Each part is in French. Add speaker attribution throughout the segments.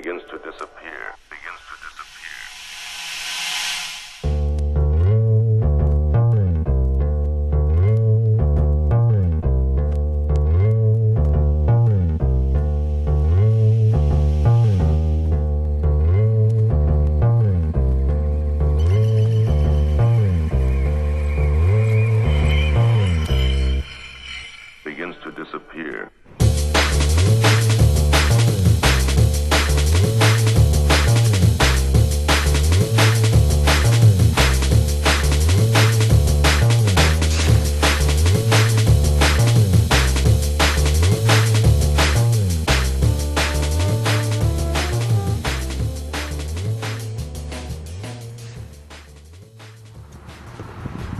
Speaker 1: begins to disappear. Begins to disappear. Begins to disappear.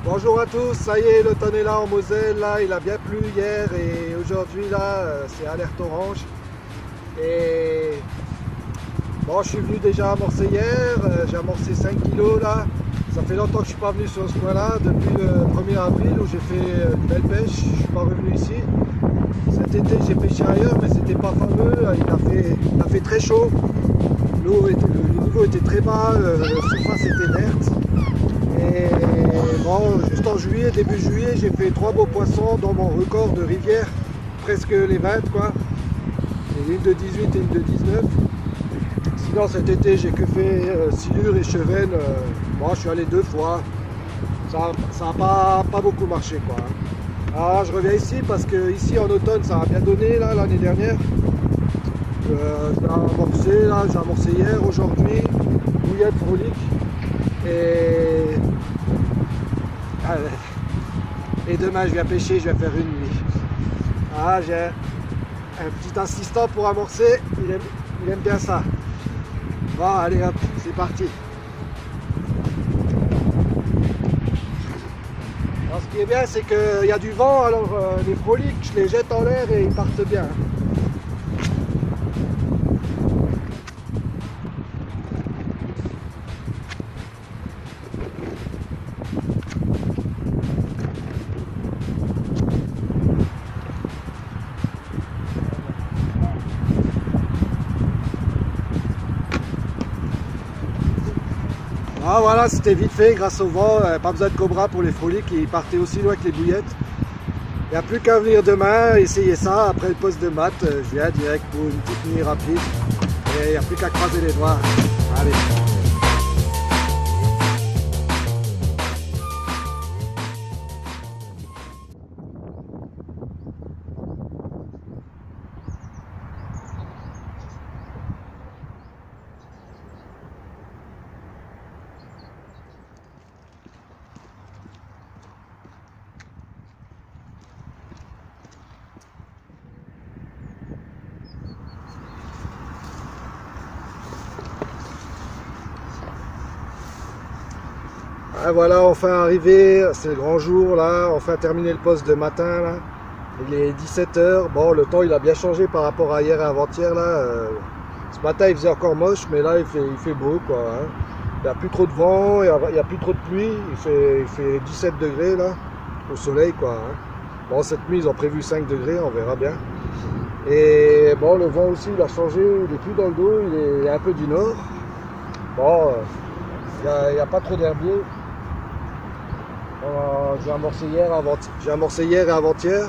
Speaker 2: Bonjour à tous, ça y est, l'automne est là en Moselle, là, il a bien plu hier et aujourd'hui là c'est alerte orange. Et bon, je suis venu déjà amorcer hier, j'ai amorcé 5 kilos là. Ça fait longtemps que je suis pas venu sur ce coin là, depuis le 1er avril où j'ai fait une belle pêche, je suis pas revenu ici. Cet été j'ai pêché ailleurs mais c'était pas fameux, il a fait très chaud, le niveau était très bas, la surface était verte. Et bon, juste en juillet, début juillet, j'ai fait 3 beaux poissons dans mon record de rivière, presque les 20 quoi. Et une de 18 et une de 19. Sinon cet été j'ai que fait silure et chevennes. Bon, je suis allé 2 fois. Ça n'a pas beaucoup marché quoi. Alors je reviens ici parce que ici en automne ça a bien donné là l'année dernière. J'ai amorcé hier, aujourd'hui, bouillette frolique. Et demain je viens pêcher, je vais faire une nuit. Ah, j'ai un petit assistant pour amorcer, il aime bien ça. Bon, allez hop, c'est parti. Alors, ce qui est bien, c'est qu'il y a du vent, alors les froliques, je les jette en l'air et ils partent bien. Ah voilà, c'était vite fait grâce au vent, pas besoin de cobra pour les froliques, ils partaient aussi loin que les bouillettes. Il n'y a plus qu'à venir demain, essayer ça, après le poste de maths, je viens direct pour une petite nuit rapide. Et il n'y a plus qu'à croiser les doigts. Allez. Ah, voilà, enfin arrivé, c'est le grand jour là, enfin terminé le poste de matin là. Il est 17h, bon le temps il a bien changé par rapport à hier et avant-hier là. Ce matin il faisait encore moche mais là il fait beau quoi. Hein. Il n'y a plus trop de vent, il n'y a plus trop de pluie, il fait 17 degrés là, au soleil quoi. Hein. Bon cette nuit ils ont prévu 5 degrés, on verra bien. Et bon le vent aussi il a changé, il est plus dans le dos, il est un peu du nord. Bon, il n'y a pas trop d'herbier. J'ai amorcé hier et avant-hier.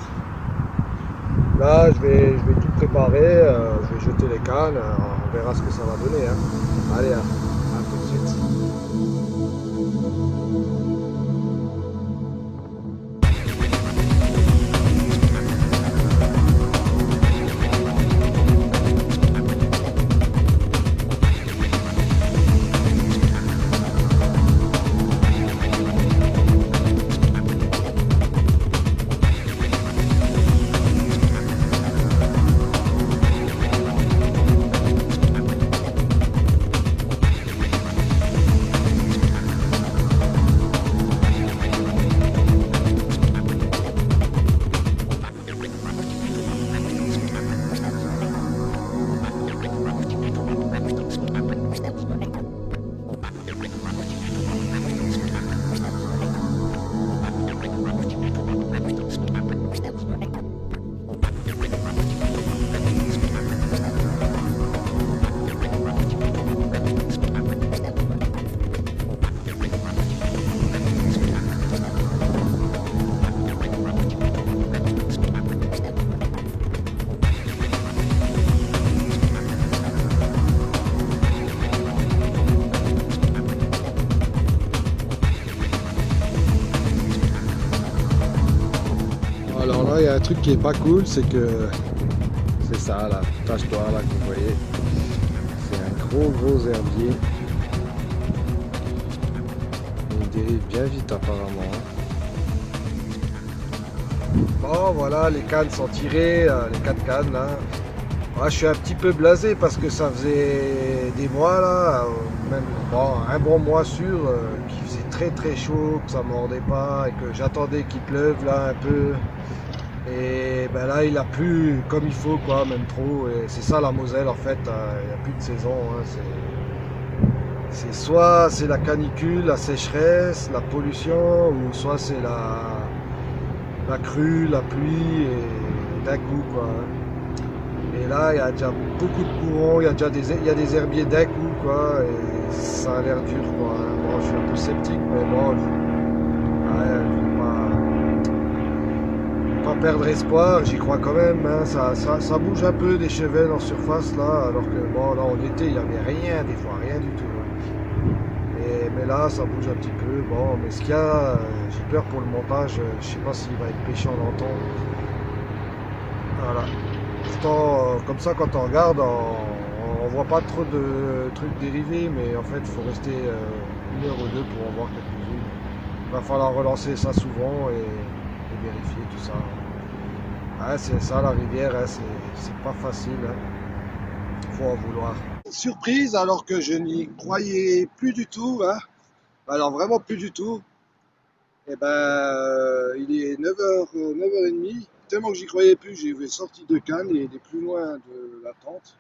Speaker 2: Là, je vais tout préparer. Je vais jeter les cannes. On verra ce que ça va donner. Hein. Allez, à tout de suite. a un truc qui est pas cool, c'est que c'est ça, la tache noire là que vous voyez. C'est un gros herbier. Il dérive bien vite apparemment. Bon voilà, les cannes sont tirées, les 4 cannes là. Ouais, je suis un petit peu blasé parce que ça faisait des mois là, même bon, un bon mois sûr, qu'il faisait très chaud, que ça mordait pas et que j'attendais qu'il pleuve là un peu. Et ben là il a plu comme il faut quoi, même trop. Et c'est ça la Moselle en fait, il n'y a plus de saison. Hein, c'est soit c'est la canicule, la sécheresse, la pollution, ou soit c'est la crue, la pluie et d'un coup quoi. Et là il y a déjà beaucoup de courants, il y a des herbiers d'un coup quoi, et ça a l'air dur quoi. Bon, je suis un peu sceptique mais bon, pas perdre espoir, j'y crois quand même, hein. Ça bouge un peu des chevets en surface là, alors que bon là en été il n'y avait rien, des fois rien du tout. Hein. Mais là ça bouge un petit peu, bon mais ce qu'il y a, j'ai peur pour le montage, je sais pas s'il va être péché en entend. Voilà. Pourtant comme ça quand on regarde, on voit pas trop de trucs dérivés, mais en fait il faut rester 1 heure ou 2 pour en voir quelques-unes. Il va falloir relancer ça souvent et vérifier tout ça. Ouais, c'est ça la rivière, hein, c'est pas facile. Hein. Faut en vouloir. Surprise alors que je n'y croyais plus du tout. Hein. Alors vraiment plus du tout. Et ben il est 9h30. Tellement que j'y croyais plus, j'ai sorti 2 cannes et des plus loin de la tente.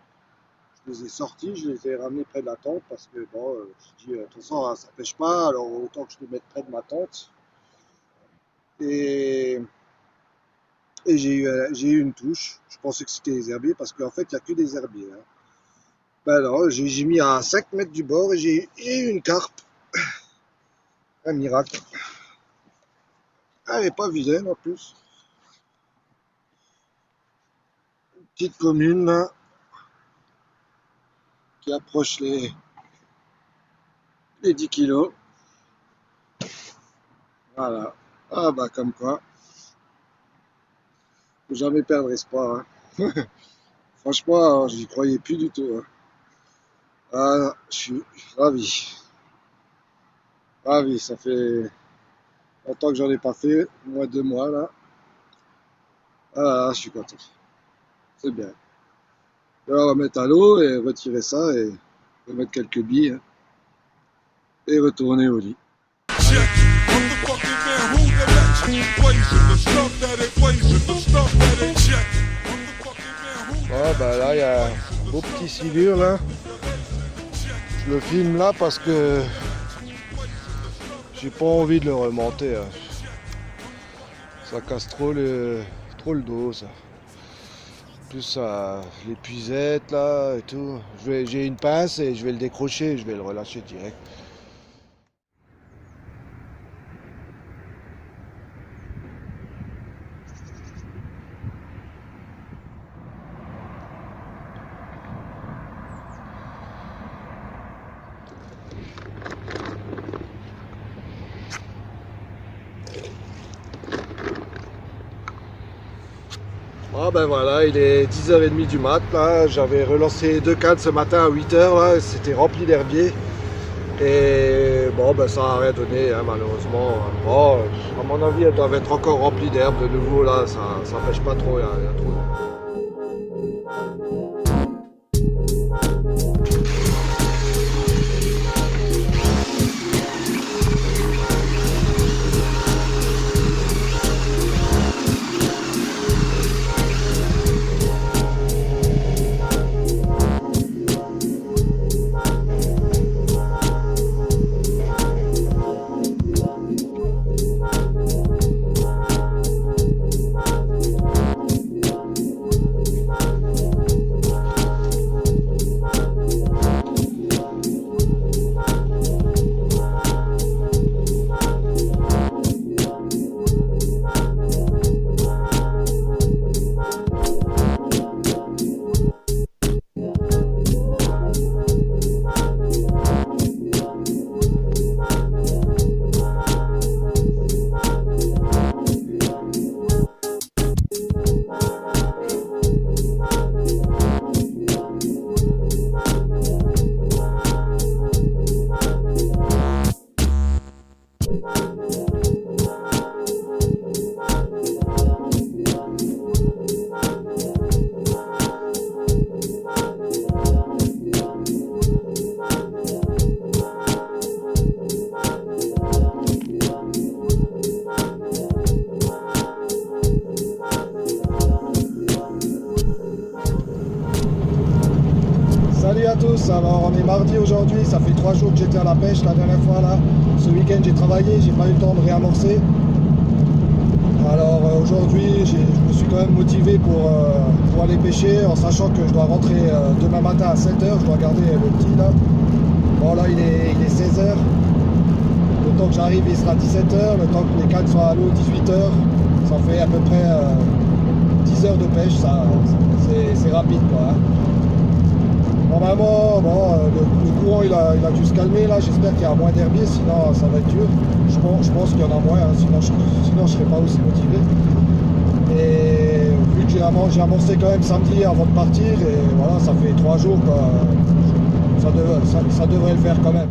Speaker 2: Je les ai sortis, je les ai ramenés près de la tente parce que bon, je dis de toute façon ça pêche pas, alors autant que je les mette près de ma tente. Et j'ai eu une touche. Je pensais que c'était des herbiers parce qu'en fait il n'y a que des herbiers. Hein. Ben alors j'ai mis à 5 mètres du bord et j'ai eu une carpe. Un miracle. Elle n'est pas vilaine en plus. Une petite commune là, qui approche les 10 kilos. Voilà. Ah bah comme quoi. Faut jamais perdre espoir. Hein. Franchement, j'y croyais plus du tout. Hein. Ah, je suis ravi. Ravi, ça fait longtemps que j'en ai pas fait, au moins 2 mois là. Ah, je suis content. C'est bien. Là, on va mettre à l'eau et retirer ça et remettre quelques billes. Hein, et retourner au lit. Oh, bah là, il y a un beau petit silure là. Je le filme là parce que j'ai pas envie de le remonter. Hein. Ça casse trop le dos ça. Plus ça, l'épuisette là et tout. J'ai une pince et je vais le décrocher, je vais le relâcher direct. Ah ben voilà, il est 10h30 du mat là, j'avais relancé 2 cannes ce matin à 8h là, c'était rempli d'herbier. Et bon ben ça n'a rien donné hein, malheureusement. Bon, à mon avis elles doivent être encore remplies d'herbe de nouveau là, ça pêche pas trop, il y a trop. Alors on est mardi aujourd'hui, ça fait 3 jours que j'étais à la pêche la dernière fois là. Ce week-end j'ai travaillé, j'ai pas eu le temps de réamorcer. Alors aujourd'hui je me suis quand même motivé pour aller pêcher en sachant que je dois rentrer demain matin à 7h, je dois garder le petit là. Bon là il est 16h. Le temps que j'arrive il sera 17h, le temps que les cannes soient à l'eau 18h. Ça fait à peu près 10 heures de pêche, c'est rapide quoi. Hein. Normalement, bon, le courant il a dû se calmer là, j'espère qu'il y a moins d'herbiers, sinon ça va être dur. Je pense qu'il y en a moins, hein, sinon je ne serais pas aussi motivé. Et vu que j'ai amorcé quand même samedi avant de partir, et voilà, ça fait 3 jours, quoi, ça devrait le faire quand même.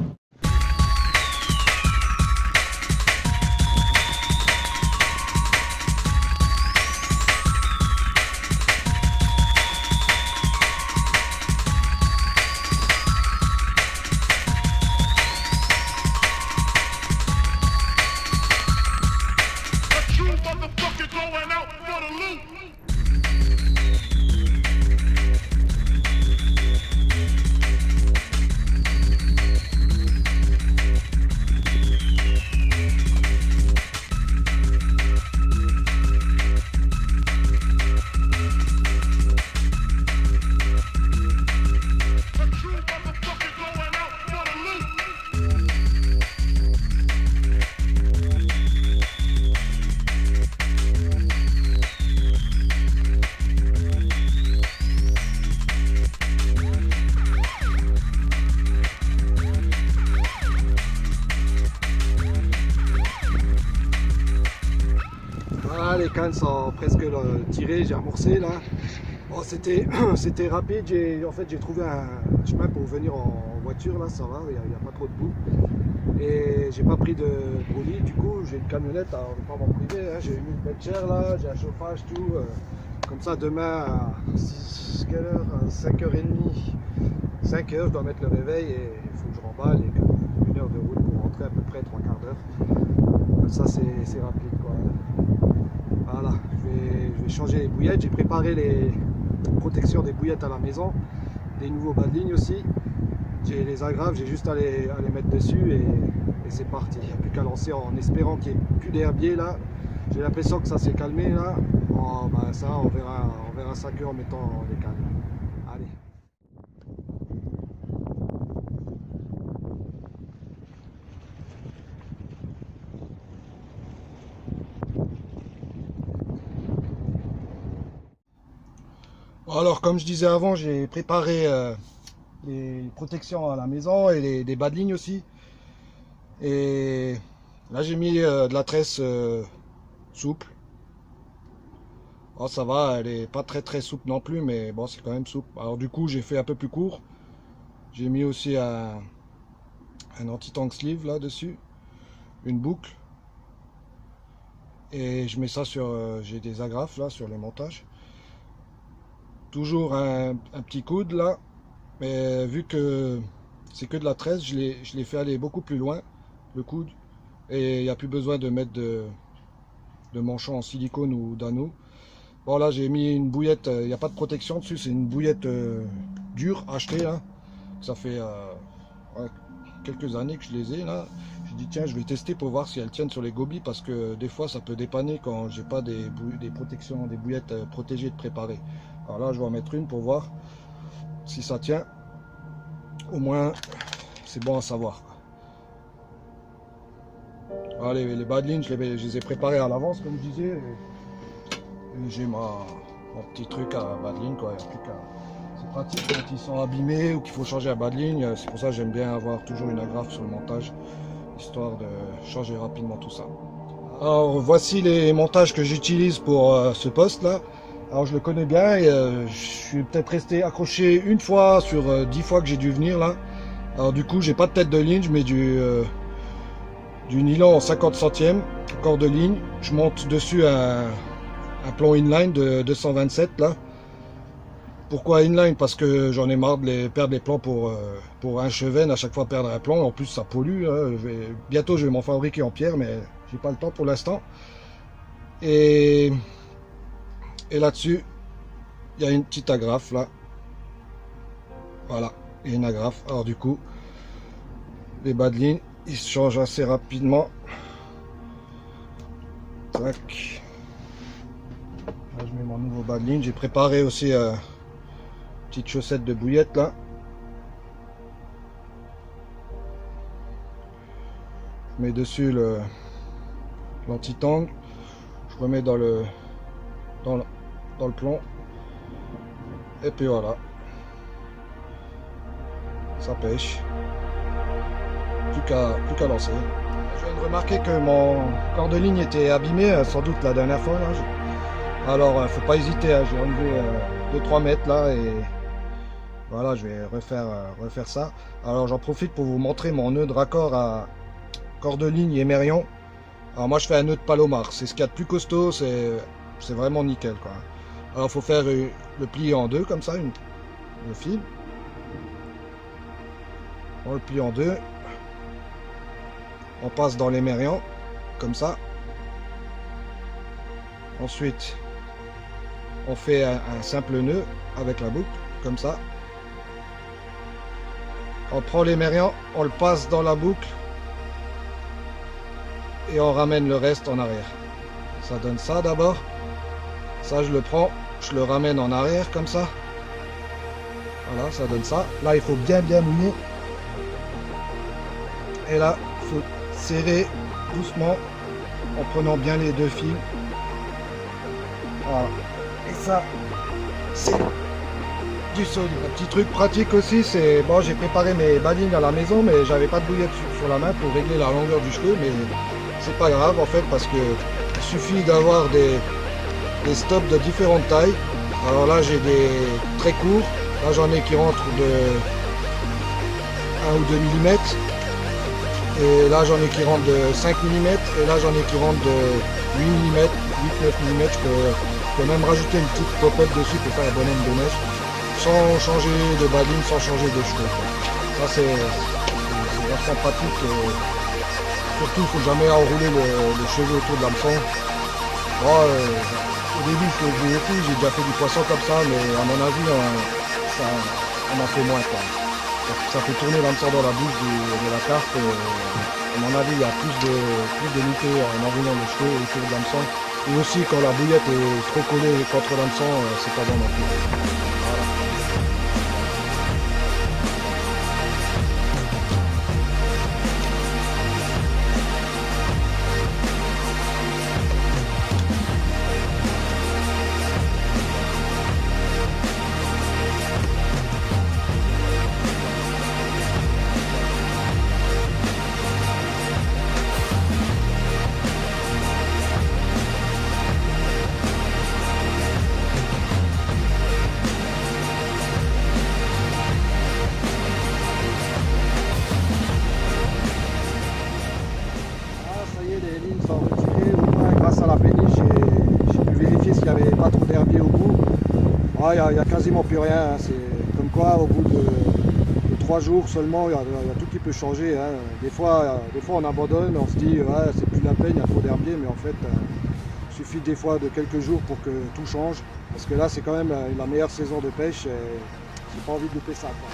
Speaker 2: Les cannes sont presque tirées, j'ai amorcé là. Bon, c'était rapide, en fait j'ai trouvé un chemin pour venir en voiture là, ça va, il n'y a pas trop de boue. Et j'ai pas pris de brûlis, du coup j'ai une camionnette, alors, on ne va pas m'en priver, hein. J'ai mis une belle chair là, j'ai un chauffage, tout. Comme ça demain à 5h30, 5h je dois mettre le réveil et il faut que je remballe et 1 heure de route pour rentrer à peu près 3/4 d'heure. Comme ça c'est rapide quoi. Voilà, je vais changer les bouillettes, j'ai préparé les protections des bouillettes à la maison, des nouveaux bas de ligne aussi. J'ai les agrafes, j'ai juste à les mettre dessus et c'est parti. Il n'y a plus qu'à lancer en espérant qu'il n'y ait plus d'herbier là. J'ai l'impression que ça s'est calmé là. Bon, ben ça on verra ça qu'en mettant les cannes. Allez. Alors comme je disais avant, j'ai préparé les protections à la maison et des bas de ligne aussi. Et là j'ai mis de la tresse souple. Oh, ça va, elle est pas très souple non plus, mais bon c'est quand même souple. Alors du coup j'ai fait un peu plus court. J'ai mis aussi un anti-tank sleeve là dessus, une boucle. Et je mets ça sur, j'ai des agrafes là sur les montages. Toujours un petit coude là, mais vu que c'est que de la tresse, je l'ai fait aller beaucoup plus loin, le coude, et il n'y a plus besoin de mettre de manchon en silicone ou d'anneau. Bon là j'ai mis une bouillette, il n'y a pas de protection dessus, c'est une bouillette dure achetée là, ça fait quelques années que je les ai là. J'ai dit tiens je vais tester pour voir si elles tiennent sur les gobies parce que des fois ça peut dépanner quand j'ai pas des protections, des bouillettes protégées de préparer. Alors là je vais en mettre une pour voir si ça tient, au moins c'est bon à savoir. Voilà, les bas de ligne je les ai préparés à l'avance comme je disais, et j'ai mon petit truc à bas de ligne quoi. C'est pratique quand ils sont abîmés ou qu'il faut changer à bas de ligne, c'est pour ça que j'aime bien avoir toujours une agrafe sur le montage, histoire de changer rapidement tout ça. Alors voici les montages que j'utilise pour ce poste là. Alors je le connais bien et je suis peut-être resté accroché une fois sur 10 fois que j'ai dû venir là. Alors du coup j'ai pas de tête de ligne, je mets du nylon en 50 centièmes, corps de ligne. Je monte dessus un plomb inline de 227 là. Pourquoi inline? Parce que j'en ai marre de perdre les plombs pour un Cheven, à chaque fois perdre un plomb. En plus ça pollue, hein. Bientôt je vais m'en fabriquer en pierre mais j'ai pas le temps pour l'instant. Et là-dessus, il y a une petite agrafe là. Voilà. et une agrafe. Alors du coup, les bas de ligne, ils se changent assez rapidement. Tac. Là, je mets mon nouveau bas de ligne. J'ai préparé aussi petite chaussette de bouillette là. Je mets dessus l'anti-tangle. Je remets dans le plomb. Et puis voilà. Ça pêche. Plus qu'à lancer. Je viens de remarquer que mon corps de ligne était abîmé, sans doute la dernière fois. Là. Alors, faut pas hésiter. J'ai enlevé 2-3 mètres là et voilà, je vais refaire ça. Alors, j'en profite pour vous montrer mon nœud de raccord à corps de ligne et Mérion. Alors, moi, je fais un nœud de Palomar. C'est ce qu'il y a de plus costaud. C'est vraiment nickel, quoi. Alors, faut faire le plier en deux comme ça, le fil. On le plie en deux. On passe dans les mérions, comme ça. Ensuite, on fait un simple nœud avec la boucle, comme ça. On prend les mérions, on le passe dans la boucle et on ramène le reste en arrière. Ça donne ça d'abord. Ça, je le prends, je le ramène en arrière, comme ça. Voilà, ça donne ça. Là, il faut bien mouiller. Et là, il faut serrer doucement en prenant bien les deux fils. Voilà. Et ça, c'est du solide. Un petit truc pratique aussi, c'est bon, j'ai préparé mes balines à la maison, mais j'avais pas de bouillette sur la main pour régler la longueur du cheveu, mais c'est pas grave en fait parce que il suffit d'avoir des stops de différentes tailles. Alors là, j'ai des très courts. Là, j'en ai qui rentrent de 1 ou 2 mm. Et là j'en ai qui rentrent de 5 mm et là j'en ai qui rentrent de 8 mm, 8-9 mm. Je peux même rajouter une petite popette dessus pour faire un bonhomme de neige sans changer de baline, sans changer de cheveux. Ça c'est vachement pratique. Surtout il ne faut jamais enrouler les cheveux autour de l'hameçon. Moi au début je faisais tout, j'ai déjà fait du poisson comme ça, mais à mon avis on en fait moins quoi. Ça fait tourner l'hameçon dans la bouche de la carte. À mon avis, il y a plus de lutter en enroulant les cheveux autour de l'hameçon. Et aussi, quand la bouillette est trop collée contre l'hameçon, c'est pas bon non plus. Voilà. Les lignes sont retirées, au moins grâce à la péniche, j'ai pu vérifier s'il n'y avait pas trop d'herbier au bout. Il n'y a quasiment plus rien, hein. C'est comme quoi au bout de 3 jours seulement, il y a tout qui peut changer. Hein. Des fois on abandonne, on se dit ouais, c'est plus la peine, il y a trop d'herbier, mais en fait il suffit des fois de quelques jours pour que tout change. Parce que là c'est quand même la meilleure saison de pêche et j'ai pas envie de louper ça, quoi.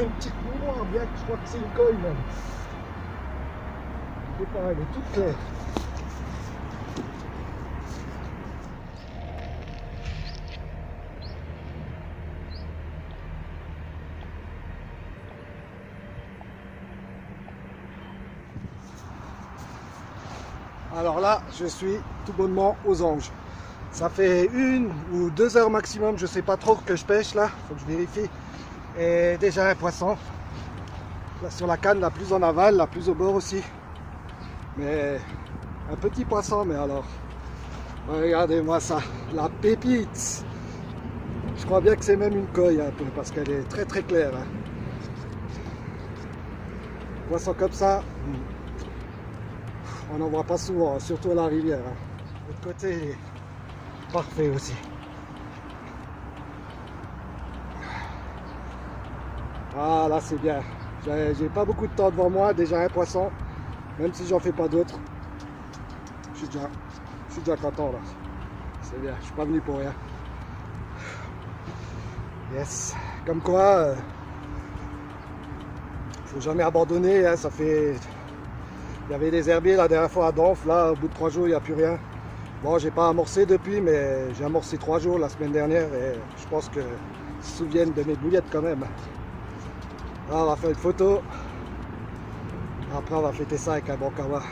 Speaker 2: Une petite noire, bien que je crois que c'est une colle même. C'est pareil, elle est toute claire. Alors là, je suis tout bonnement aux anges. Ça fait 1 ou 2 heures maximum, je sais pas trop, que je pêche là, faut que je vérifie. Et déjà un poisson. Là sur la canne, la plus en aval, la plus au bord aussi. Mais un petit poisson, mais alors, regardez-moi ça, la pépite. Je crois bien que c'est même une coille un peu, parce qu'elle est très très claire. Hein. Poisson comme ça, on n'en voit pas souvent, surtout à la rivière. Hein. L'autre côté, il est parfait aussi. Ah là c'est bien. J'ai pas beaucoup de temps devant moi, déjà un poisson, même si j'en fais pas d'autres. Je suis déjà content là. C'est bien, je suis pas venu pour rien. Yes. Comme quoi, faut jamais abandonner. Hein, ça fait. Il y avait des herbiers la dernière fois à Donf, là au bout de 3 jours il n'y a plus rien. Bon, j'ai pas amorcé depuis, mais j'ai amorcé 3 jours la semaine dernière et je pense qu'ils se souviennent de mes bouillettes quand même. Alors, on va faire une photo. Après on va fêter ça avec un bon kawa.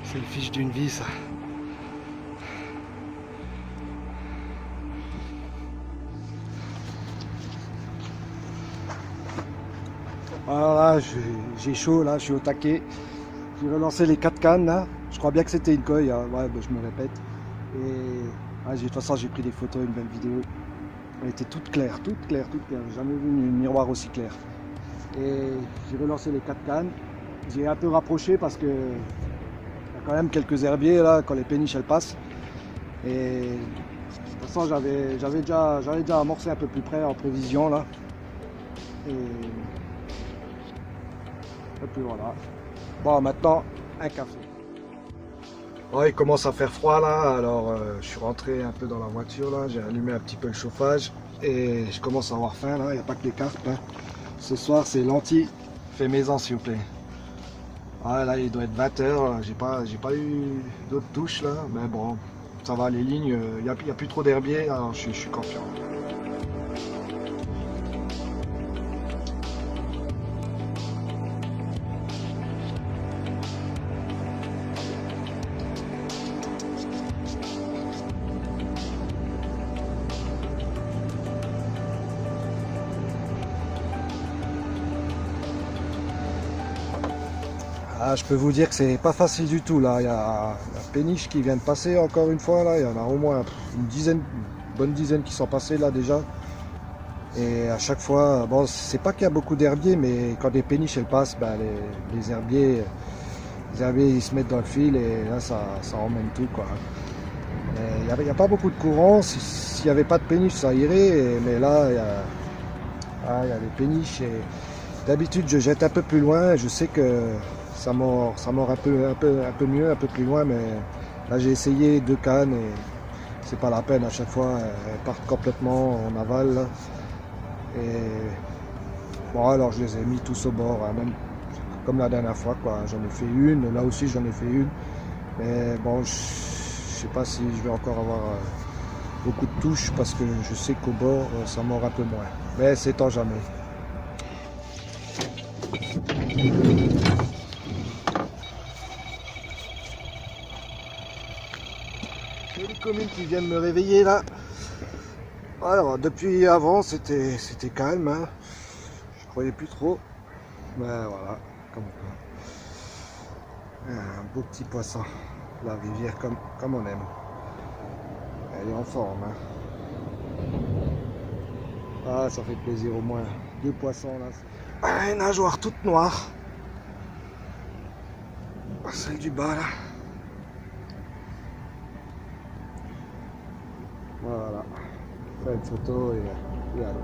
Speaker 2: C'est le fiche d'une vie ça. Alors là, j'ai chaud là, je suis au taquet. J'ai relancé les 4 cannes là. Je crois bien que c'était une coille, hein. Ouais, bah, je me répète. Et de toute façon j'ai pris des photos, une belle vidéo. Elle était toute claire, toute claire, toute claire. J'ai jamais vu un miroir aussi clair. Et j'ai relancé les 4 cannes. J'ai un peu rapproché parce que quand même quelques herbiers là quand les péniches elles passent et de toute façon j'avais déjà amorcé un peu plus près en prévision là et puis voilà. Bon, maintenant un café. Ouais, il commence à faire froid là, alors je suis rentré un peu dans la voiture là, j'ai allumé un petit peu le chauffage et je commence à avoir faim là. Il n'y a pas que les carpes hein. Ce soir c'est lentilles fait maison s'il vous plaît. Ah là il doit être 20 h, j'ai pas eu d'autres touches là, mais bon, ça va les lignes, il n'y a plus trop d'herbiers, alors je suis confiant. Ah, je peux vous dire que c'est pas facile du tout là, il y a la péniche qui vient de passer encore une fois là, il y en a au moins une bonne dizaine qui sont passés là déjà. Et à chaque fois, bon c'est pas qu'il y a beaucoup d'herbiers, mais quand des péniches elles passent, ben, les herbiers ils se mettent dans le fil et là ça emmène tout quoi. Il n'y a pas beaucoup de courant, s'il n'y avait pas de péniche ça irait, mais là il y a des péniches et d'habitude je jette un peu plus loin, je sais que ça mord un peu mieux, un peu plus loin, mais là j'ai essayé 2 cannes et c'est pas la peine, à chaque fois elles partent complètement en aval là. Et bon alors je les ai mis tous au bord, hein, même comme la dernière fois quoi, j'en ai fait une, là aussi j'en ai fait une, mais bon je sais pas si je vais encore avoir beaucoup de touches parce que je sais qu'au bord ça mord un peu moins, mais c'est tant jamais. Les communes qui viennent me réveiller là. Alors depuis avant c'était calme, hein. Je croyais plus trop, mais voilà, comme quoi. Un beau petit poisson, la rivière comme on aime. Elle est en forme, hein. Ah ça fait plaisir au moins, 2 poissons là. Ah, une nageoire toute noire. Celle du bas là. Voilà, fais une photo et allô.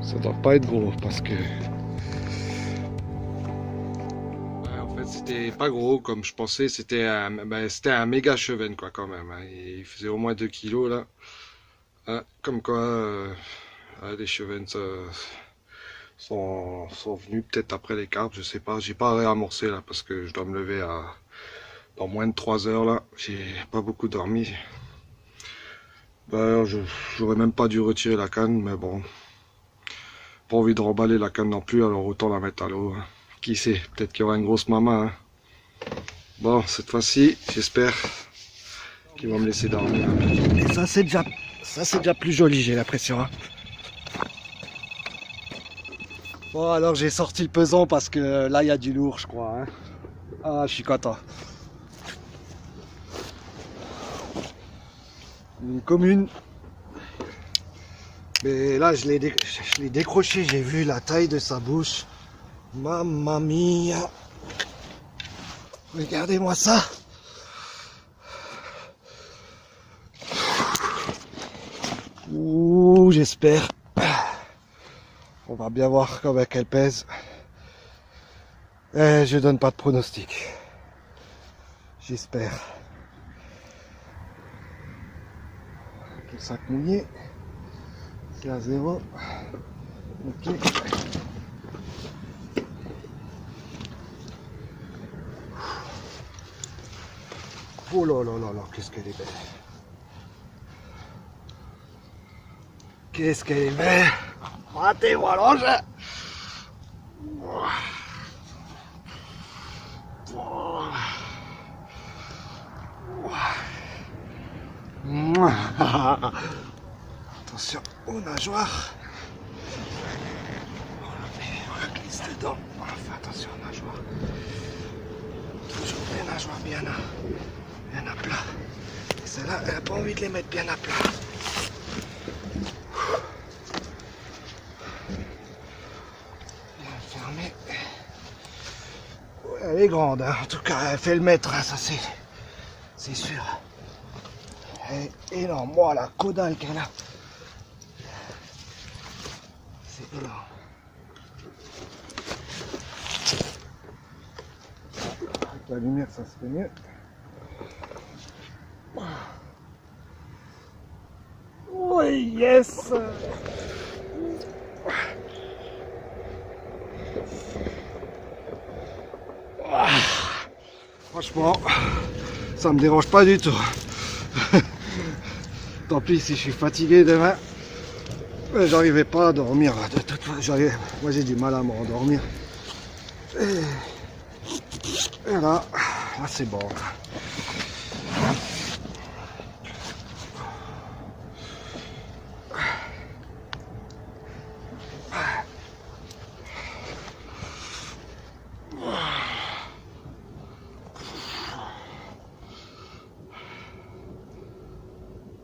Speaker 2: Ça doit pas être gros parce que... Ouais, en fait c'était pas gros comme je pensais, c'était un méga chevenne quoi quand même. Hein. Il faisait au moins 2 kilos là. Hein, comme quoi les chevennes sont venus peut-être après les carpes, je sais pas. J'ai pas réamorcé là parce que je dois me lever dans moins de 3 heures là. J'ai pas beaucoup dormi. D'ailleurs j'aurais même pas dû retirer la canne, mais bon. Pas envie de remballer la canne non plus, alors autant la mettre à l'eau. Hein. Qui sait, peut-être qu'il y aura une grosse maman. Hein. Bon, cette fois-ci, j'espère qu'ils vont me laisser dormir. Et ça c'est déjà plus joli, j'ai l'impression. Hein. Bon, alors j'ai sorti le pesant parce que là il y a du lourd, je crois. Hein. Ah, je suis content. Une commune. Mais là, je l'ai décroché, j'ai vu la taille de sa bouche. Mamma mia! Regardez-moi ça! Ouh, j'espère. On va bien voir combien elle pèse. Et je donne pas de pronostic. J'espère. Le sac mouillé. C'est à 0. Ok. Oh là là là là, qu'est-ce qu'elle est belle. Qu'est-ce qu'elle est belle. Matez-moi l'ange. Attention aux nageoires. On la glisse dedans. Fais attention aux nageoires. Toujours des nageoires bien à plat. Et celle-là, elle n'a pas envie de les mettre bien à plat. Bien fermée. Ouais, elle est grande, hein. En tout cas, elle fait le mètre, hein, ça c'est sûr. Elle est énorme. Moi, la caudale qu'elle a. C'est énorme. Avec la lumière, ça se fait mieux. Oui, yes! Franchement, ça me dérange pas du tout. Tant pis si je suis fatigué demain. J'arrivais pas à dormir. De toute façon, moi j'ai du mal à me rendormir. Et là c'est bon.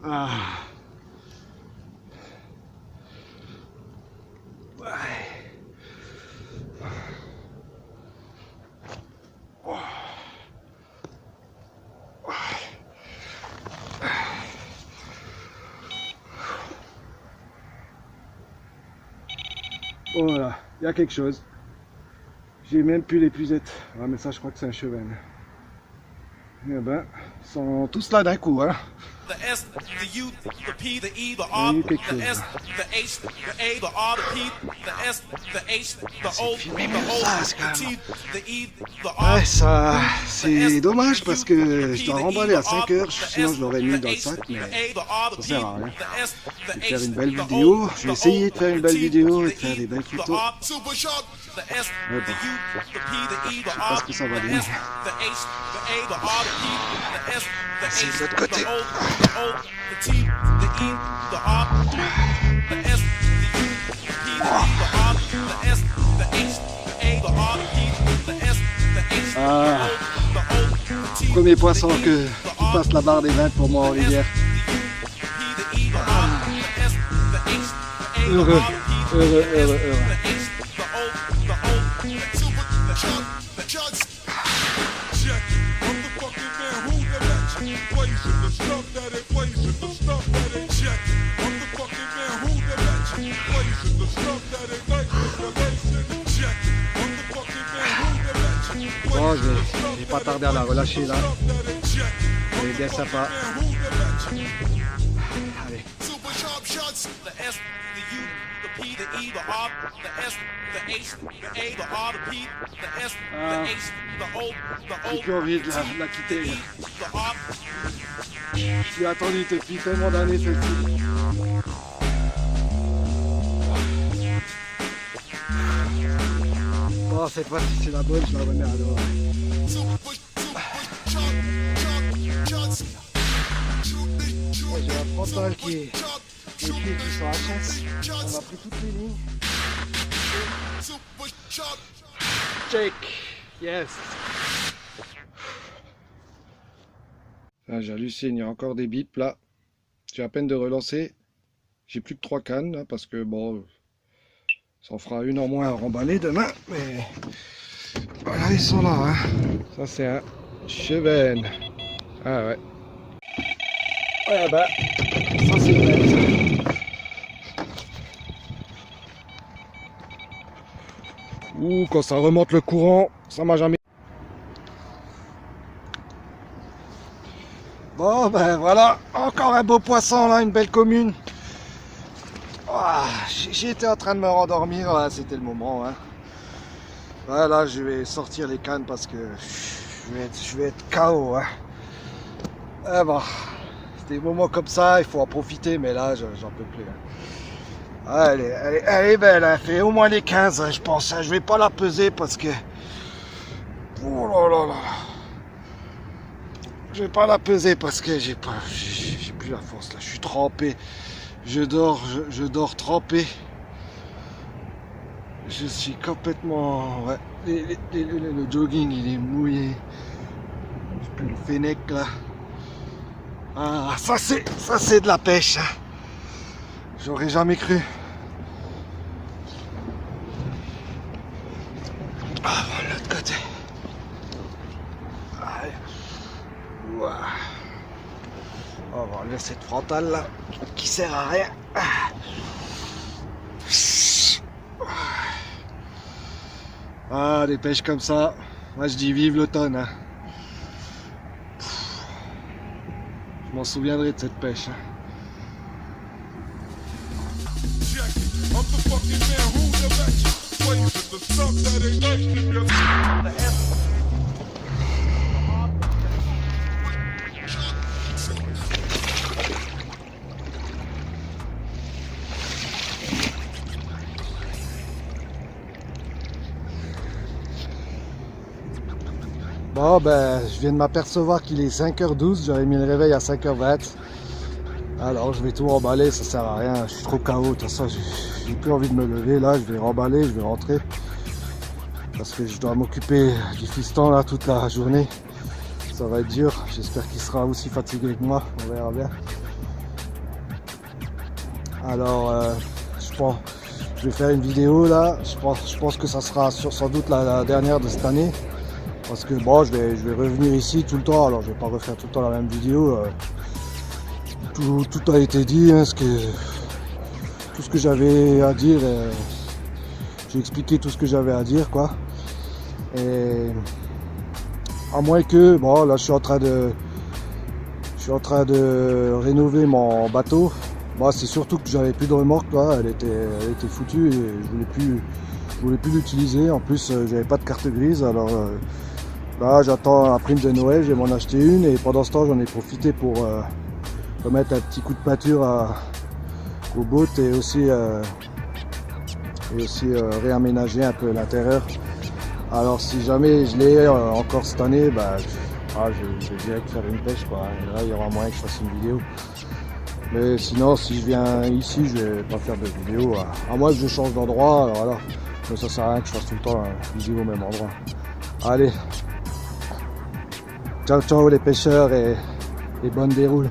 Speaker 2: Ah. Ouais. Voilà, il y a quelque chose. J'ai même plus l'épuisette. Ah mais ça je crois que c'est un chevenne. Eh ben, ils sont tous là d'un coup, hein.
Speaker 3: The S, the U, the P, the E, the R, the S, the H, the A, the R, the P, the S, the H, the O, the T, the E, the R.
Speaker 2: Ouais, ça, c'est dommage parce que je dois remballer à 5 heures, sinon je l'aurais mis dans le sac, mais ça sert à rien. Je vais faire une belle vidéo, je vais essayer de faire une belle vidéo et de faire des belles photos. Mais bon, je sais pas ce que ça va donner. C'est de l'autre côté. Ah, premier poisson qui passe la barre des 20 pour moi en rivière. Heureux, Heureux, heureux, heureux. Bon, je vais pas tarder à la relâcher là. Elle est bien sympa. Allez. J'ai plus envie de la quitter. J'ai attendu depuis tellement d'années celle-ci. Bon, c'est pas si c'est la bonne, je la remets à l'eau. J'ai un frontal qui est les pieds qui sont à chasse. On a pris toutes les lignes. Check. Yes. Ah, j'hallucine, il y a encore des bips là. J'ai à peine de relancer. J'ai plus que 3 cannes là, parce que bon, ça en fera une en moins à remballer demain. Mais voilà, ils sont là. Hein. Ça c'est un chevenne. Ah ouais. Ouais bah, ça c'est vrai. Ouh, quand ça remonte le courant, ça m'a jamais... Bon ben voilà, encore un beau poisson là, une belle commune. Oh, j'étais en train de me rendormir, là, c'était le moment. Hein. Voilà, je vais sortir les cannes parce que je vais être KO. Hein. Ah bon, c'est des moments comme ça, il faut en profiter, mais là j'en peux plus. Hein. Elle est belle, elle fait au moins les 15, je pense. Je vais pas la peser parce que... Oh là là là. Je vais pas la peser parce que j'ai plus la force là. Je suis trempé. Je dors trempé. Je suis complètement... Ouais. Le jogging il est mouillé. J'ai plus le fennec là. Ah, ça c'est de la pêche. Hein. J'aurais jamais cru. Ah, bon, de l'autre côté. Allez. Ouah. On va enlever cette frontale là, qui sert à rien. Ah, des pêches comme ça. Moi je dis vive l'automne. Hein. Je m'en souviendrai de cette pêche. Hein. Bon ben, je viens de m'apercevoir qu'il est 5h12, j'avais mis le réveil à 5h20. Alors je vais tout remballer, ça sert à rien, je suis trop KO, de toute façon j'ai plus envie de me lever là, je vais remballer, je vais rentrer. Parce que je dois m'occuper du fiston là toute la journée. Ça va être dur, j'espère qu'il sera aussi fatigué que moi, on verra bien. Alors je vais faire une vidéo là, je pense que ça sera sans doute la dernière de cette année. Parce que bon, je vais revenir ici tout le temps, alors je vais pas refaire tout le temps la même vidéo. Tout a été dit, hein, tout ce que j'avais à dire, j'ai expliqué tout ce que j'avais à dire quoi. Et à moins que, bon là je suis en train de rénover mon bateau. Bon, c'est surtout que j'avais plus de remorque là, elle était foutue et je voulais plus l'utiliser. En plus j'avais pas de carte grise, alors là j'attends la prime de Noël, je vais m'en acheter une et pendant ce temps j'en ai profité pour remettre un petit coup de peinture au boat et aussi réaménager un peu l'intérieur. Alors si jamais je l'ai encore cette année, bah, je vais direct faire une pêche quoi. Et là il y aura moyen que je fasse une vidéo. Mais sinon si je viens ici je vais pas faire de vidéo. À moins que je change d'endroit, alors voilà. Mais ça sert à rien que je fasse tout le temps une vidéo au même endroit. Allez. Ciao ciao les pêcheurs et bonne déroule.